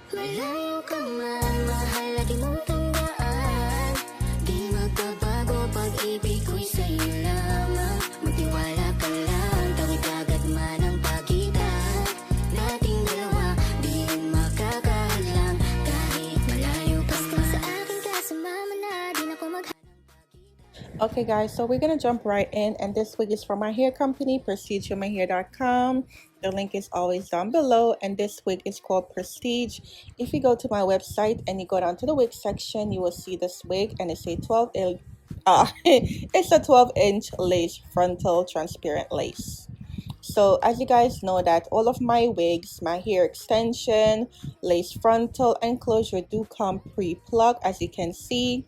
Malayo ka man, mahalaga mong tandaan. Di magbabago, pag-ibig ko'y sa'yo lamang. Magtiwala ka lang, tawid agad man ang pagitan nating dalawa, di makakahadlang kahit malayo ka man. Sa akin ka, sumama na, di na ko Okay guys, so we're gonna jump right in, and this wig is from my hair company, prestigemyhair.com. The link is always down below, and this wig is called Prestige. If you go to my website and you go down to the wig section, you will see this wig, and it's a 12 it's a 12-inch lace, frontal transparent lace. So as you guys know that all of my wigs, my hair extension, lace frontal and closure do come pre-plucked, as you can see.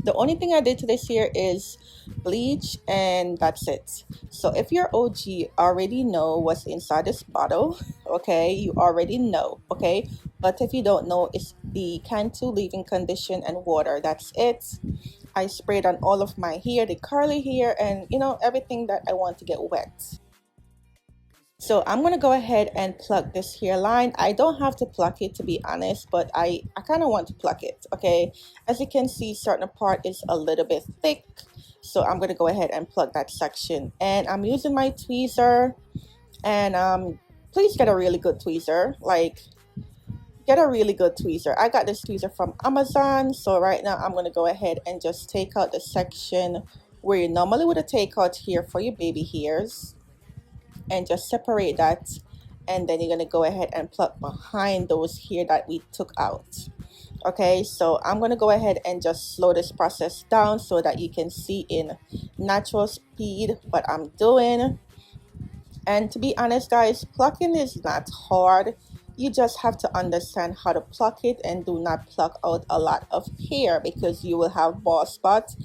The only thing I did to this here is bleach, and that's it. So if you're OG, already know what's inside this bottle, okay? You already know, okay? But if you don't know, it's the Cantu leave-in condition and water. That's it. I sprayed on all of my hair, the curly hair, and you know, everything that I want to get wet. So I'm going to go ahead and pluck this hairline. I don't have to pluck it, to be honest, but I kind of want to pluck it, okay? As you can see, certain part is a little bit thick. So I'm going to go ahead and pluck that section. And I'm using my tweezer. And please get a really good tweezer. Like, get a really good tweezer. I got this tweezer from Amazon. So right now I'm going to go ahead and just take out the section where you normally would take out here for your baby hairs, and just separate that, and then you're going to go ahead and pluck behind those here that we took out. Okay, so I'm going to go ahead and just slow this process down so that you can see in natural speed what I'm doing. And to be honest guys, plucking is not hard. You just have to understand how to pluck it, and do not pluck out a lot of hair, because you will have bald spots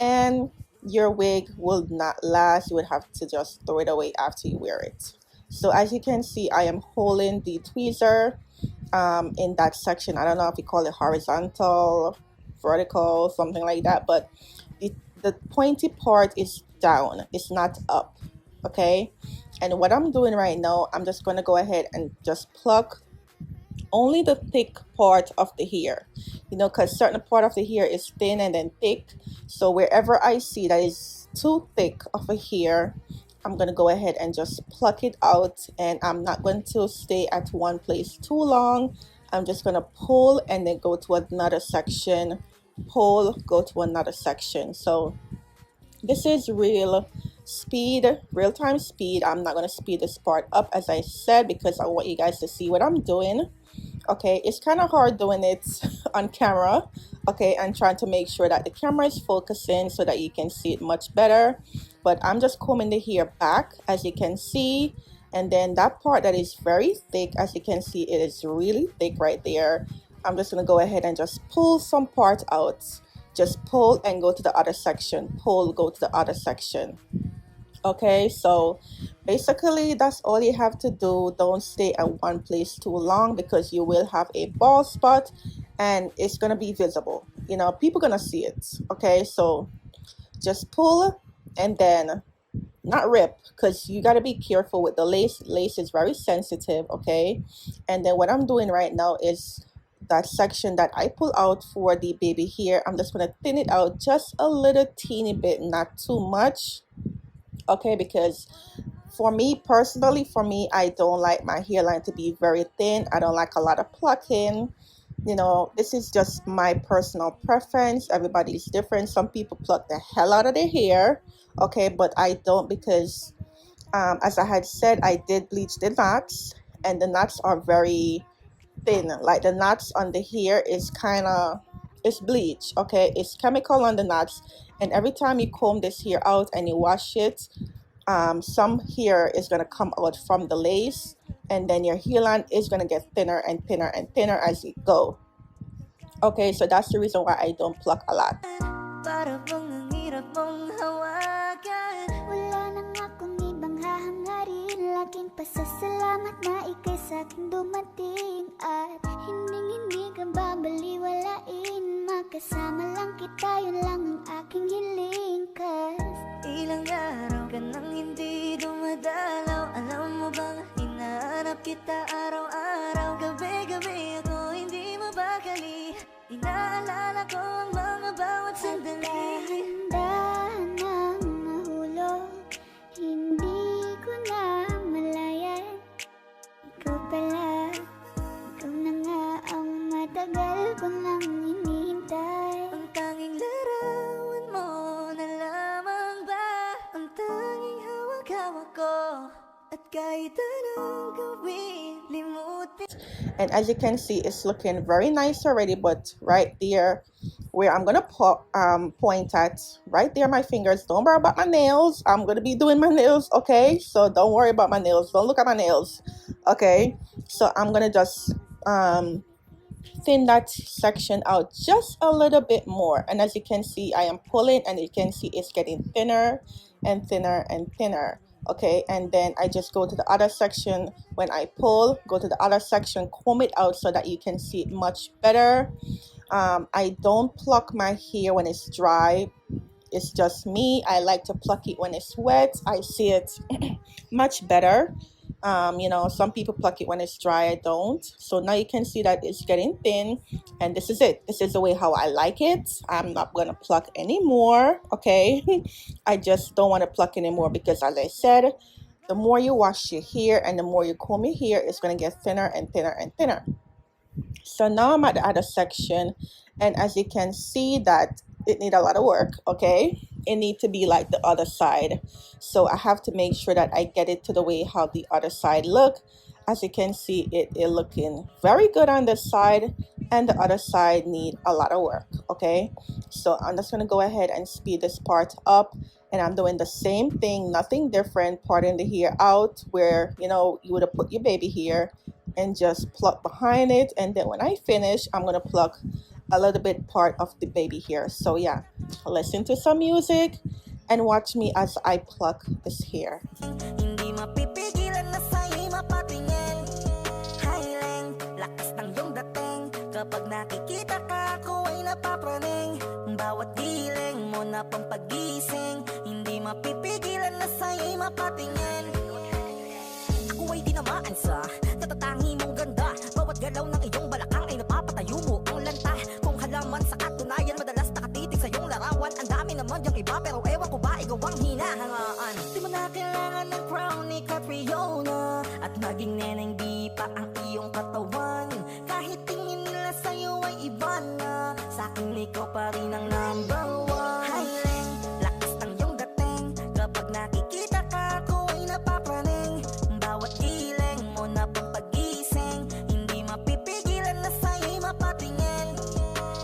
and your wig will not last. You would have to just throw it away after you wear it. So as you can see, I am holding the tweezer in that section. I don't know if you call it horizontal, vertical, something like that, but the pointy part is down, it's not up, okay? And what I'm doing right now, I'm just going to go ahead and just pluck only the thick part of the hair, you know, because certain part of the hair is thin and then thick. So wherever I see that is too thick of a hair, I'm going to go ahead and just pluck it out, and I'm not going to stay at one place too long. I'm just going to pull and then go to another section, pull, go to another section. So this is real speed, real-time speed. I'm not going to speed this part up, as I said, because I want you guys to see what I'm doing. Okay, it's kind of hard doing it on camera, okay, and trying to make sure that the camera is focusing so that you can see it much better. But I'm just combing the hair back, as you can see, and then that part that is very thick, as you can see, it is really thick right there. I'm just going to go ahead and just pull some part out. Just pull and go to the other section, pull, go to the other section. Okay, so basically that's all you have to do. Don't stay at one place too long, because you will have a bald spot and it's going to be visible, you know, people going to see it. Okay, so just pull and then not rip, because you got to be careful with the lace. Lace is very sensitive, okay? And then what I'm doing right now is that section that I pull out for the baby hair, I'm just going to thin it out just a little teeny bit, not too much, okay? Because for me personally, I don't like my hairline to be very thin. I don't like a lot of plucking. You know, this is just my personal preference. Everybody's different. Some people pluck the hell out of their hair, okay, but I don't, because as I had said, I did bleach the knots, and the knots are very thin. Like the knots on the hair is kind of, it's bleach, okay, it's chemical on the knots. And every time you comb this hair out and you wash it, some hair is going to come out from the lace, and then your hairline is going to get thinner and thinner and thinner as you go. Okay, so that's the reason why I don't pluck a lot. Pasasalamat na ika'y sa'king dumating, at hindi ka babaliwalain. Makasama lang kita, yun lang ang aking hiling. Cause ilang araw ka nang hindi dumadalaw. Alam mo bang hinahanap kita araw-araw, gabi-gabi ako'y ko ang mga bawat sandali. Dahan ng nahulog, hindi ko na malayan. Ikaw pala, ikaw na nga ang matagal ko nang hinihintay. Ang tanging larawan mo na lamang ba ang tanging hawak-hawak ko. At kahit anong gawin, limutin. And as you can see, it's looking very nice already, but right there where I'm gonna point at, right there, my fingers, don't worry about my nails. I'm gonna be doing my nails, okay? So don't worry about my nails, don't look at my nails, okay? So I'm gonna just thin that section out just a little bit more, and as you can see, I am pulling, and you can see it's getting thinner and thinner and thinner. Okay, and then I just go to the other section. When I pull, go to the other section, comb it out so that you can see it much better. I don't pluck my hair when it's dry. It's just me. I like to pluck it when it's wet. I see it much better. You know, some people pluck it when it's dry. I don't. So now you can see that it's getting thin, and this is it. This is the way how I like it. I'm not gonna pluck anymore, okay? I just don't want to pluck anymore because, as I said, the more you wash your hair and the more you comb your hair, it's gonna get thinner and thinner and thinner. So now I'm at the other section, and as you can see that it need a lot of work, okay? It need to be like the other side. So I have to make sure that I get it to the way how the other side look. As you can see, it looking very good on this side, and the other side need a lot of work, okay? So I'm just gonna go ahead and speed this part up, and I'm doing the same thing, nothing different, parting the hair out where, you know, you would have put your baby hair, and just pluck behind it. And then when I finish, I'm gonna pluck a little bit part of the baby hair. So yeah, listen to some music and watch me as I pluck this hair. Hindi mapipigilan na sa'yo'y mapatingin. Hairline, lakas ng iyong dating. Kapag nakikita ka, ako ay napapraning. Bawat giling mo na pampagising. Hindi mapipigilan na sa'yo'y mapatingin. Ako ay tinamaan sa katatangi mong ganda. Bawat galaw ng iyong balakang ay napapatayo mo ang lanta. Kung halaman sa katunayan, madalas nakatitig sa iyong larawan. Ang dami naman yung iba, pero ewan ko ba ikaw ang hinahangaan. Di mo na kailangan ng crown ni Catriona, at maging neneng di pa ang iyong katawan. Kahit tingin nila sa'yo ay iba na, sa'kin ikaw pa rin ang number one. Hairline, lakas ng iyong dating. Kapag nakikita ka, ako ay napapraning. Bawat giling mo na pampagising. Hindi mapipigilan na sa'yo'y mapatingin.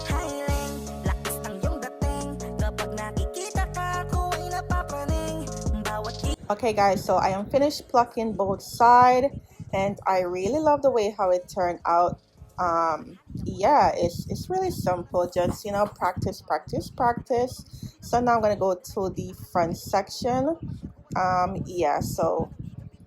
Hairline, lakas ng iyong dating. Kapag nakikita ka, ako ay napapraning. Bawat Okay guys, so I am finished plucking both sides, and I really love the way how it turned out. Yeah, it's really simple, just, you know, practice, practice, practice. So now I'm gonna go to the front section. Yeah, so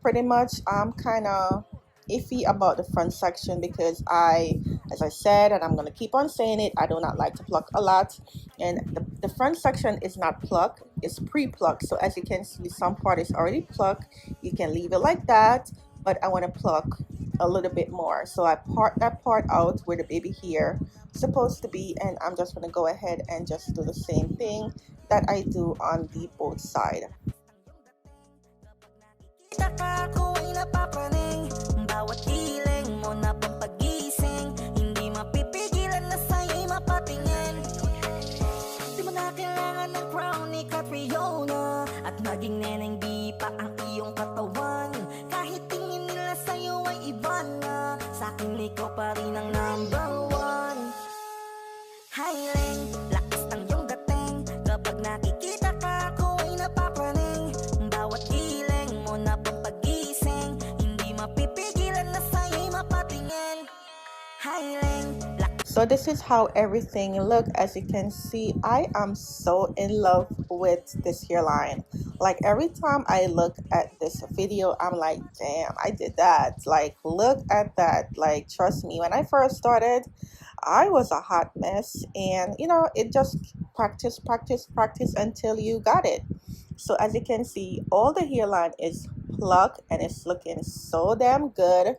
pretty much I'm kind of iffy about the front section because as I said, and I'm gonna keep on saying it, I do not like to pluck a lot, and the front section is not plucked, it's pre-plucked. So as you can see, some part is already plucked. You can leave it like that, but I want to pluck a little bit more, so I part that part out where the baby hair supposed to be, and I'm just going to go ahead and just do the same thing that I do on the both side. bawat giling mo na pampagising. Hindi mapipigilan na sa'yo'y mapatingin. Di mo na kailangan ng crown ni Catriona, at maging neneng di pa ang iyong katawan. Kahit tingin nila sa'yo ay iba na, sa'kin ikaw pa rin ang number one. Hairline, lakas ng iyong dating. Kapag nakikita ka, ako ay napapraning. Bawat giling mo na pampagising. Hindi mapipigilan na sa'yo'y mapatingin. Hairline, So this is how everything look. As you can see, I am so in love with this hairline. Like every time I look at this video, I'm like, damn, I did that. Like, look at that. Like, trust me, when I first started, I was a hot mess, and you know, it just practice, practice, practice until you got it. So as you can see, all the hairline is plucked, and it's looking so damn good.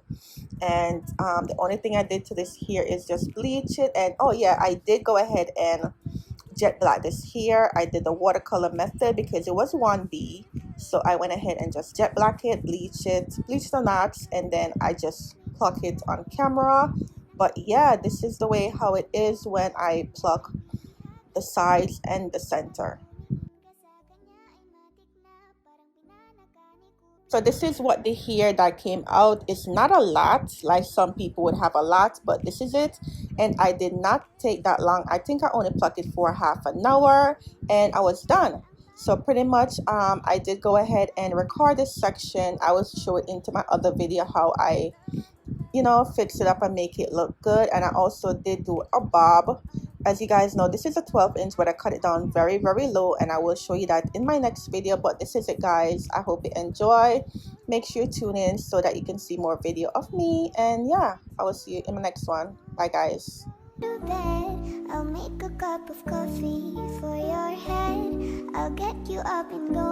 And the only thing I did to this hair is just bleach it. And oh yeah, I did go ahead and jet black this hair. I did the watercolor method because it was 1B, so I went ahead and just jet black it, bleach the knots, and then I just pluck it on camera. But yeah, this is the way how it is when I pluck the sides and the center. So this is what the hair that came out. It's not a lot, like some people would have a lot, but this is it. And I did not take that long. I think I only plucked it for half an hour and I was done. So pretty much I did go ahead and record this section. I will show it into my other video how I fix it up and make it look good. And I also did do a bob. As you guys know, this is a 12-inch, but I cut it down very, very low, and I will show you that in my next video. But this is it, guys. I hope you enjoy. Make sure you tune in so that you can see more video of me. And yeah, I will see you in the next one. Bye, guys. I'll make a cup of coffee for your head. I'll get you up and going.